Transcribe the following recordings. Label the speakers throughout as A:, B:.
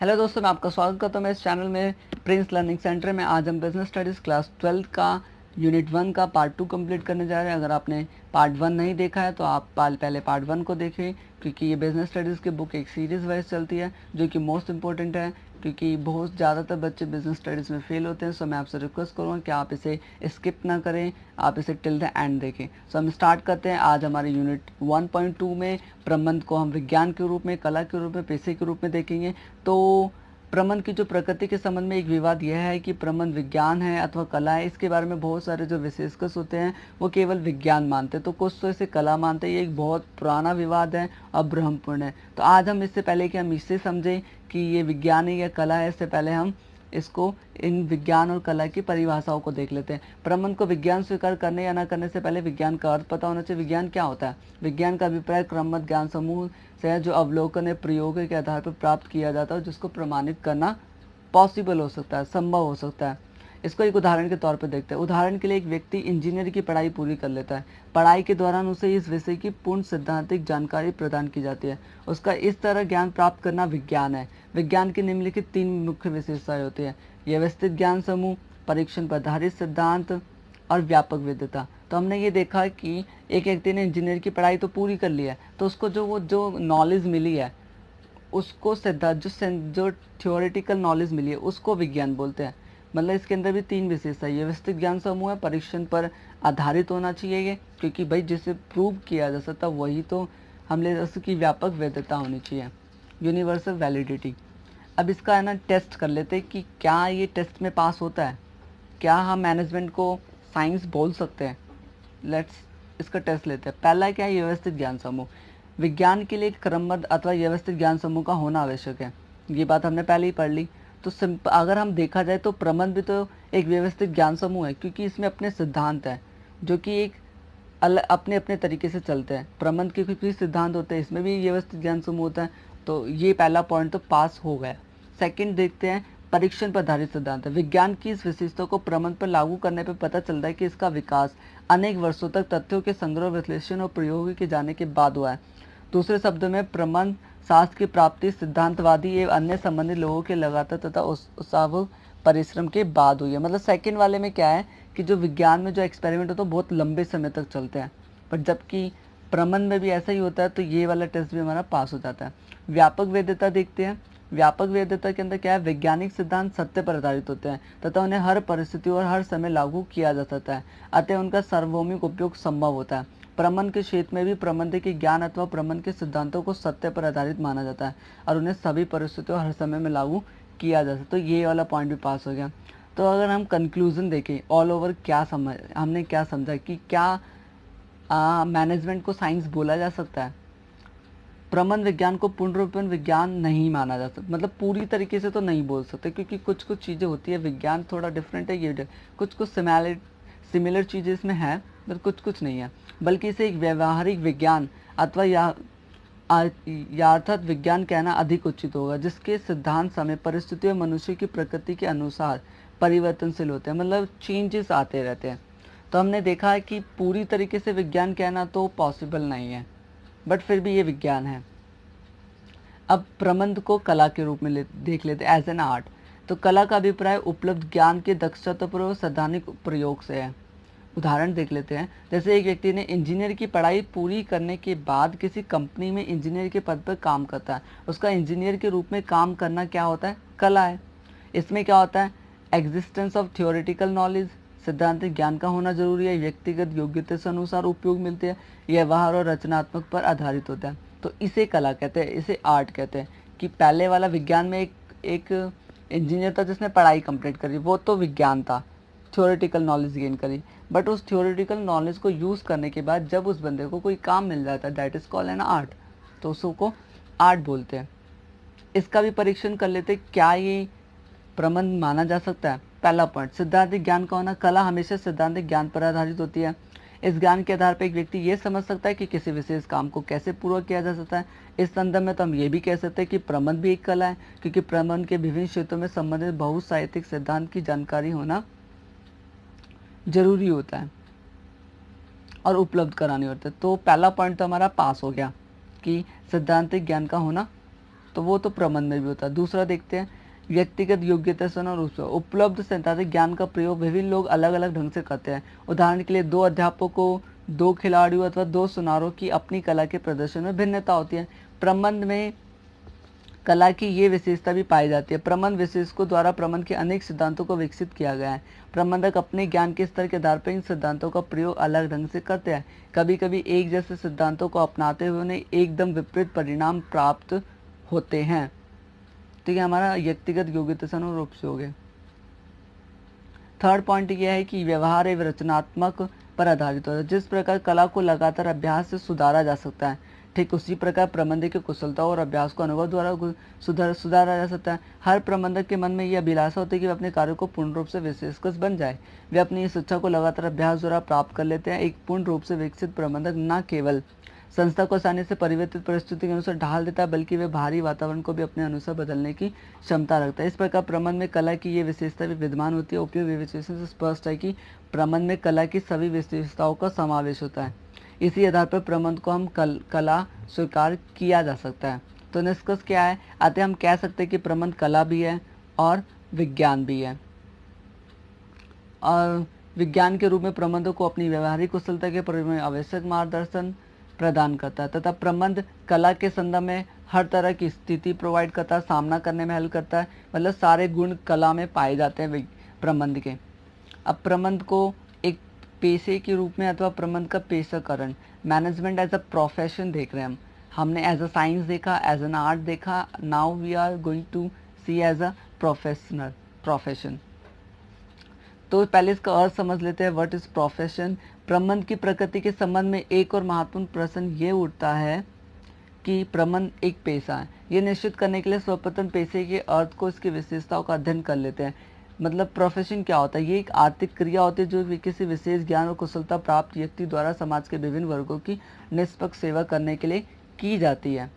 A: Hello दोस्तों, मैं आपका स्वागत करता हूँ मैं इस चैनल में प्रिंस लर्निंग सेंटर में। आज हम बिजनेस स्टडीज़ क्लास 12 का यूनिट 1 का पार्ट 2 कंप्लीट करने जा रहे हैं। अगर आपने पार्ट 1 नहीं देखा है तो आप पहले पार्ट 1 को देखें, क्योंकि ये बिजनेस स्टडीज़ की बुक एक सीरीज़ वाइज चलती है जो कि मोस्ट इंपॉर्टेंट है, क्योंकि बहुत ज़्यादातर बच्चे बिजनेस स्टडीज़ में फेल होते हैं। सो मैं आपसे रिक्वेस्ट करूँगा कि आप इसे स्किप ना करें, आप इसे टिल द एंड देखें। सो हम स्टार्ट करते हैं। आज हमारे यूनिट 1.2 में प्रबंध को हम विज्ञान के रूप में, कला के रूप में, पेशे के रूप में देखेंगे। तो प्रबंध की जो प्रकृति के संबंध में एक विवाद यह है कि प्रबंध विज्ञान है अथवा कला है। इसके बारे में बहुत सारे जो विशेषज्ञ होते हैं वो केवल विज्ञान मानते हैं, तो कुछ तो इसे कला मानते हैं। ये एक बहुत पुराना विवाद है और भ्रमपूर्ण है। तो आज हम इससे पहले कि हम इसे समझें कि ये विज्ञान है या कला है, इससे पहले हम इसको इन विज्ञान और कला की परिभाषाओं को देख लेते हैं। प्रबंध को विज्ञान स्वीकार करने या न करने से पहले विज्ञान का अर्थ पता होना चाहिए। विज्ञान क्या होता है? विज्ञान का अभिप्राय क्रमबद्ध ज्ञान समूह से है जो अवलोकन या प्रयोग के आधार पर प्राप्त किया जाता है, जिसको प्रमाणित करना पॉसिबल हो सकता है, संभव हो सकता है। इसको एक उदाहरण के तौर पर देखते हैं। उदाहरण के लिए एक व्यक्ति इंजीनियर की पढ़ाई पूरी कर लेता है। पढ़ाई के दौरान उसे इस विषय की पूर्ण सिद्धांतिक जानकारी प्रदान की जाती है। उसका इस तरह ज्ञान प्राप्त करना विज्ञान है। विज्ञान की निम्नलिखित 3 मुख्य विशेषताएं होती है: व्यवस्थित ज्ञान समूह, परीक्षण पर आधारित सिद्धांत और व्यापक विद्वता। तो हमने ये देखा कि एक व्यक्ति ने इंजीनियर की पढ़ाई तो पूरी कर ली है, तो उसको जो नॉलेज मिली है उसको सिद्धांत, जो थ्योरेटिकल नॉलेज मिली है उसको विज्ञान बोलते हैं। मतलब इसके अंदर भी 3 विशेषता है। व्यवस्थित ज्ञान समूह है, परीक्षण पर आधारित होना चाहिए ये, क्योंकि भाई जिसे प्रूव किया जा सकता वही तो हम ले। उसकी व्यापक वैधता होनी चाहिए, यूनिवर्सल वैलिडिटी। अब इसका है ना टेस्ट कर लेते हैं कि क्या ये टेस्ट में पास होता है, क्या हम मैनेजमेंट को साइंस बोल सकते हैं। लेट्स इसका टेस्ट लेते हैं। पहला क्या है? व्यवस्थित ज्ञान समूह। विज्ञान के लिए क्रमबद्ध अथवा व्यवस्थित ज्ञान समूह का होना आवश्यक है। ये बात हमने पहले ही पढ़ ली। तो अगर हम देखा जाए तो प्रबंध भी तो एक व्यवस्थित ज्ञान समूह है, क्योंकि इसमें अपने सिद्धांत है जो कि एक अपने अपने तरीके से चलते हैं। प्रबंध के कुछ भी सिद्धांत होते हैं, इसमें भी व्यवस्थित ज्ञान समूह होता है। तो ये पहला पॉइंट तो पास हो गया। सेकंड देखते हैं, परीक्षण पर आधारित सिद्धांत है। विज्ञान की इस विशेषता को प्रबंध पर लागू करने पर पता चलता है कि इसका विकास अनेक वर्षों तक तथ्यों के संग्रह, विश्लेषण और प्रयोग के जाने के बाद हुआ है। दूसरे शब्दों में, प्रबंध शास्त्र की प्राप्ति सिद्धांतवादी एवं अन्य संबंधित लोगों के लगातार तथा उत्साहपूर्वक परिश्रम के बाद हुई है। मतलब सेकंड वाले में क्या है कि जो विज्ञान में जो एक्सपेरिमेंट होता है बहुत लंबे समय तक चलते हैं, पर जबकि प्रबंध में भी ऐसा ही होता है। तो ये वाला टेस्ट भी हमारा पास हो जाता है। व्यापक वैधता देखते हैं। व्यापक वैधता के अंदर क्या है? वैज्ञानिक सिद्धांत सत्य पर आधारित होते हैं तथा उन्हें हर परिस्थिति और हर समय लागू किया जा सकता है, अतः उनका सार्वभौमिक उपयोग संभव होता है। प्रबंध के क्षेत्र में भी प्रबंध के ज्ञान अथवा प्रबंध के सिद्धांतों को सत्य पर आधारित माना जाता है और उन्हें सभी परिस्थितियों हर समय में लागू किया जा सकता है। तो ये वाला पॉइंट भी पास हो गया। तो अगर हम कंक्लूजन देखें ऑल ओवर, हमने क्या समझा कि क्या मैनेजमेंट को साइंस बोला जा सकता है? प्रबंध विज्ञान को पूर्ण रूप में विज्ञान नहीं माना जा सकता, मतलब पूरी तरीके से तो नहीं बोल सकते, क्योंकि कुछ कुछ चीज़ें होती है। विज्ञान थोड़ा डिफरेंट है, ये कुछ कुछ सिमिलर चीज़ें इसमें है, पर कुछ कुछ नहीं है। बल्कि इसे एक व्यवहारिक विज्ञान अथवा याथार्थ विज्ञान कहना अधिक उचित होगा, जिसके सिद्धांत समय, परिस्थितियों, मनुष्य की प्रकृति के अनुसार परिवर्तनशील होते हैं। मतलब चेंजेस आते रहते हैं। तो हमने देखा है कि पूरी तरीके से विज्ञान कहना तो पॉसिबल नहीं है, बट फिर भी ये विज्ञान है। अब प्रबंध को कला के रूप में देख लेते एज एन आर्ट। तो कला का अभिप्राय उपलब्ध ज्ञान के दक्षतापूर्वक सैद्धांतिक प्रयोग से है। उदाहरण देख लेते हैं। जैसे एक व्यक्ति ने इंजीनियर की पढ़ाई पूरी करने के बाद किसी कंपनी में इंजीनियर के पद पर काम करता है। उसका इंजीनियर के रूप में काम करना क्या होता है? कला है। इसमें क्या होता है? एग्जिस्टेंस ऑफ थियोरेटिकल नॉलेज, सिद्धांतिक ज्ञान का होना जरूरी है, व्यक्तिगत योग्यता से अनुसार उपयोग मिलते हैं, व्यवहार और रचनात्मक पर आधारित होता है। तो इसे कला कहते हैं, इसे आर्ट कहते हैं। कि पहले वाला विज्ञान में एक इंजीनियर था जिसने पढ़ाई कंप्लीट करी, वो तो विज्ञान था, थ्योरेटिकल नॉलेज गेन करी। बट उस थ्योरेटिकल नॉलेज को यूज़ करने के बाद जब उस बंदे को कोई काम मिल जाता है, that is called an art. तो उसको आर्ट बोलते हैं। इसका भी परीक्षण कर लेते, क्या ये प्रबंध माना जा सकता है? पहला पॉइंट, सिद्धांतिक ज्ञान का होना। कला हमेशा सिद्धांतिक ज्ञान पर आधारित होती है। इस ज्ञान के आधार पर एक व्यक्ति ये समझ सकता है कि किसी विशेष काम को कैसे पूरा किया जा सकता है। इस संदर्भ में तो हम ये भी कह सकते हैं कि प्रबंध भी एक कला है, क्योंकि प्रबंध के विभिन्न क्षेत्रों में संबंधित बहुत साहित्यिक सिद्धांत की जानकारी होना जरूरी होता है और उपलब्ध करानी होती है। तो पहला पॉइंट तो हमारा पास हो गया कि सिद्धांतिक ज्ञान का होना तो वो तो प्रबंध में भी होता है। दूसरा देखते हैं व्यक्तिगत योग्यता से और उससे उपलब्ध सैद्धांतिक ज्ञान का प्रयोग विभिन्न लोग अलग अलग ढंग से करते हैं। उदाहरण के लिए 2 अध्यापकों, 2 खिलाड़ियों अथवा 2 सुनारों की अपनी कला के प्रदर्शन में भिन्नता होती है। प्रबंध में कला की ये विशेषता भी पाई जाती है। प्रबंध विशेषज्ञों द्वारा प्रबंध के अनेक सिद्धांतों को विकसित किया गया है। प्रबंधक अपने ज्ञान के स्तर के आधार पर इन सिद्धांतों का प्रयोग अलग ढंग से करते हैं। कभी कभी एक जैसे सिद्धांतों को अपनाते हुए उन्हें एकदम विपरीत परिणाम प्राप्त होते हैं। तो ये हमारा व्यक्तिगत योग्यता से अनुरूप से हो गया। थर्ड पॉइंट यह है कि व्यवहार एवं रचनात्मक पर आधारित होता है। जिस प्रकार कला को लगातार अभ्यास से सुधारा जा सकता है, ठीक उसी प्रकार प्रबंधक की कुशलता और अभ्यास को अनुभव द्वारा सुधारा जा सकता है। हर प्रबंधक के मन में यह अभिलाषा होती है कि वे अपने कार्यों को पूर्ण रूप से विशेषज्ञ बन जाए। वे अपनी इस इच्छा को लगातार अभ्यास द्वारा प्राप्त कर लेते हैं। एक पूर्ण रूप से विकसित प्रबंधक न केवल संस्था को आसानी से परिवर्तित परिस्थिति के अनुसार ढाल देता है, बल्कि वे बाहरी वातावरण को भी अपने अनुसार बदलने की क्षमता रखता है। इस प्रकार प्रबंध में कला की ये विशेषता भी विद्यमान होती है। उपयोग विशेषण से स्पष्ट है कि प्रबंध में कला की सभी विशेषताओं का समावेश होता है। इसी आधार पर प्रबंध को हम कला स्वीकार किया जा सकता है। तो निष्कर्ष क्या है, अतः हम कह सकते हैं कि प्रबंध कला भी है और विज्ञान भी है। और विज्ञान के रूप में प्रबंधों को अपनी व्यवहारिक कुशलता के प्रयोग में आवश्यक मार्गदर्शन प्रदान करता है तथा प्रबंध कला के संदर्भ में हर तरह की स्थिति प्रोवाइड करता है, सामना करने में हेल्प करता है। मतलब सारे गुण कला में पाए जाते हैं प्रबंध के। अब प्रबंध को एक पेशे के रूप में अथवा प्रबंध का पेशाकरण, मैनेजमेंट एज अ प्रोफेशन देख रहे हैं हमने एज अ साइंस देखा, एज एन आर्ट देखा, now we are going to see as a profession. तो पहले इसका अर्थ समझ लेते हैं, व्हाट इज प्रोफेशन। प्रबंध की प्रकृति के संबंध में एक और महत्वपूर्ण प्रश्न ये उठता है कि प्रबंध एक पेशा है। ये निश्चित करने के लिए सर्वप्रथम पेशे के अर्थ को, इसकी विशेषताओं का अध्ययन कर लेते हैं। मतलब प्रोफेशन क्या होता है, ये एक आर्थिक क्रिया होती है जो किसी विशेष ज्ञान और कुशलता प्राप्त व्यक्ति द्वारा समाज के विभिन्न वर्गों की निष्पक्ष सेवा करने के लिए की जाती है।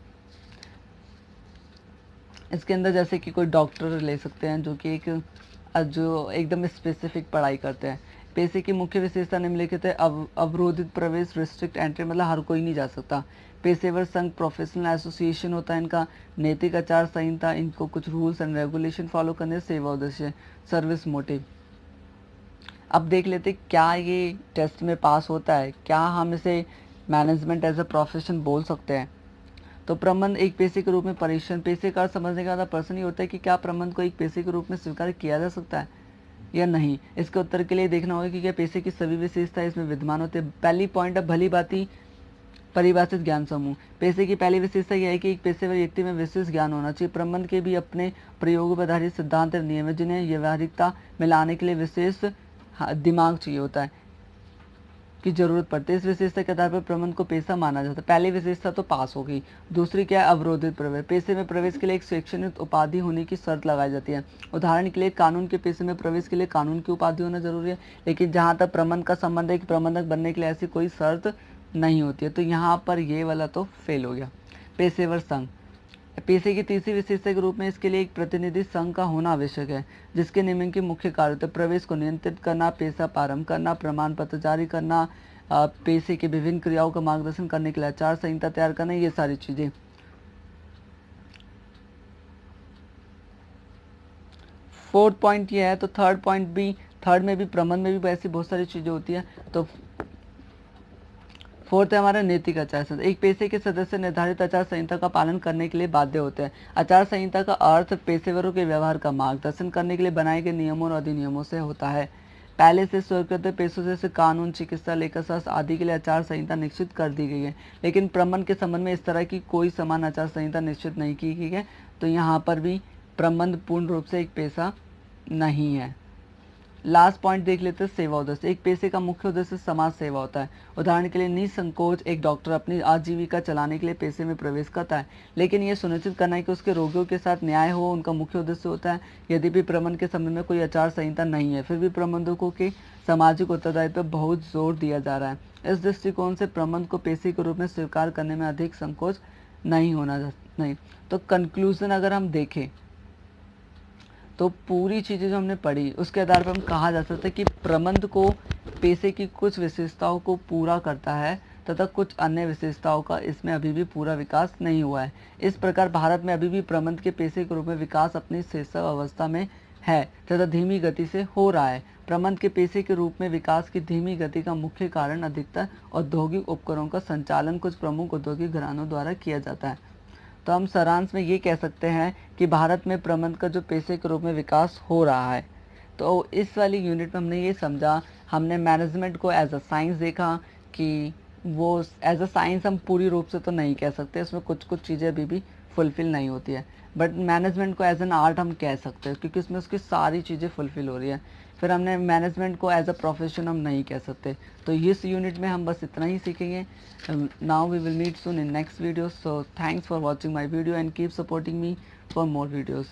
A: इसके अंदर जैसे कि कोई डॉक्टर ले सकते हैं जो एकदम स्पेसिफिक पढ़ाई करते हैं। पेशे की मुख्य विशेषता निम्नलिखित है। अवरोधित प्रवेश, रिस्ट्रिक्ट एंट्री, मतलब हर कोई नहीं जा सकता। पेशेवर संघ, प्रोफेशनल एसोसिएशन होता है इनका। नैतिक आचार संहिता, इनको कुछ रूल्स एंड रेगुलेशन फॉलो करने। सेवा उद्देश्य, सर्विस मोटिव। अब देख लेते क्या ये टेस्ट में पास होता है, क्या हम इसे मैनेजमेंट एज अ प्रोफेशन बोल सकते हैं। तो प्रबंध एक पेशे के रूप में परीक्षण, पेशे का समझने का प्रश्न ये होता है कि क्या प्रबंध को एक पेशे के रूप में स्वीकार किया जा सकता है या नहीं। इसके उत्तर के लिए देखना होगा कि क्या पेशे की सभी विशेषताएं इसमें विद्यमान होते हैं। पहली पॉइंट है भली भांति परिभाषित ज्ञान समूह। पेशे की पहली विशेषता यह है कि एक पेशेवर व्यक्ति में विशेष ज्ञान होना चाहिए। प्रबंध के भी अपने प्रयोग पर आधारित सिद्धांत और नियम है जिन्हें व्यवहारिकता में लाने के लिए विशेष दिमाग चाहिए होता है की जरूरत पड़ती है। इस विशेषता के आधार पर प्रबंध को पेशा माना जाता है। पहली विशेषता तो पास हो गई। दूसरी क्या है, अवरोधित प्रवेश। पेशे में प्रवेश के लिए एक शैक्षणिक उपाधि होने की शर्त लगाई जाती है। उदाहरण के लिए कानून के पेशे में प्रवेश के लिए कानून की उपाधि होना जरूरी है, लेकिन जहाँ तक प्रबंध का संबंध है कि प्रबंधक बनने के लिए ऐसी कोई शर्त नहीं होती है। तो यहाँ पर ये वाला तो फेल हो गया। पेशेवर संघ, पेशे की तीसरी विशेषता के रूप में इसके लिए एक प्रतिनिधि संघ का होना आवश्यक है जिसके नियमन की मुख्य कार्य होते हैं प्रवेश को नियंत्रित करना, पेशा प्रारंभ करना, प्रमाण पत्र जारी करना, पेशे की विभिन्न क्रियाओं का मार्गदर्शन करने के लिए आचार संहिता तैयार करना, ये सारी चीजें। फोर्थ पॉइंट ये है, तो थर्ड में भी प्रबंध में भी ऐसी बहुत सारी चीजें होती है। तो फोर्थ है हमारा नैतिक आचार संहिता। एक पेशे के सदस्य निर्धारित आचार संहिता का पालन करने के लिए बाध्य होते हैं। आचार संहिता का अर्थ पेशेवरों के व्यवहार का मार्गदर्शन करने के लिए बनाए गए नियमों और अधिनियमों से होता है। पहले से स्वीकृत पेशों जैसे कानून, चिकित्सा, लेखा शास्त्र आदि के लिए आचार संहिता निश्चित कर दी गई है, लेकिन प्रबंध के संबंध में इस तरह की कोई समान आचार संहिता निश्चित नहीं की गई है। तो यहाँ पर भी प्रबंध पूर्ण रूप से एक पेशा नहीं है। लास्ट पॉइंट देख लेते हैं, सेवा उद्देश्य। एक पेशे का मुख्य उद्देश्य समाज सेवा होता है। उदाहरण के लिए निसंकोच एक डॉक्टर अपनी आजीविका चलाने के लिए पेशे में प्रवेश करता है, लेकिन यह सुनिश्चित करना है कि उसके रोगियों के साथ न्याय हो, उनका मुख्य उद्देश्य होता है। यद्यपि प्रबंध के संबंध में कोई आचार संहिता नहीं है, फिर भी प्रबंधकों के सामाजिक उत्तरदायित्व पर बहुत जोर दिया जा रहा है। इस दृष्टिकोण से प्रबंध को पेशे के रूप में स्वीकार करने में अधिक संकोच नहीं होना नहीं। तो कंक्लूजन अगर हम देखें तो पूरी चीज़ें जो हमने पढ़ी उसके आधार पर हम कहा जा सकता है कि प्रबंध को पेशे की कुछ विशेषताओं को पूरा करता है तथा कुछ अन्य विशेषताओं का इसमें अभी भी पूरा विकास नहीं हुआ है। इस प्रकार भारत में अभी भी प्रबंध के पेशे के रूप में विकास अपनी शैशव अवस्था में है तथा धीमी गति से हो रहा है। प्रबंध के पेशे के रूप में विकास की धीमी गति का मुख्य कारण अधिकतर औद्योगिक उपकरणों का संचालन कुछ प्रमुख औद्योगिक घरानों द्वारा किया जाता है। तो हम सारांश में ये कह सकते हैं कि भारत में प्रबंध का जो पेशे के रूप में विकास हो रहा है। तो इस वाली यूनिट में हमने ये समझा, हमने मैनेजमेंट को एज अ साइंस देखा कि वो एज अ साइंस हम पूरी रूप से तो नहीं कह सकते, इसमें कुछ कुछ चीज़ें अभी भी फुलफ़िल नहीं होती है, बट मैनेजमेंट को एज एन आर्ट हम कह सकते हैं क्योंकि उसमें उसकी सारी चीज़ें फुलफ़िल हो रही है। फिर हमने मैनेजमेंट को एज अ प्रोफेशन हम नहीं कह सकते। तो इस यूनिट में हम बस इतना ही सीखेंगे। Now we will meet soon in next video. So thanks for watching my video and keep supporting me for more videos.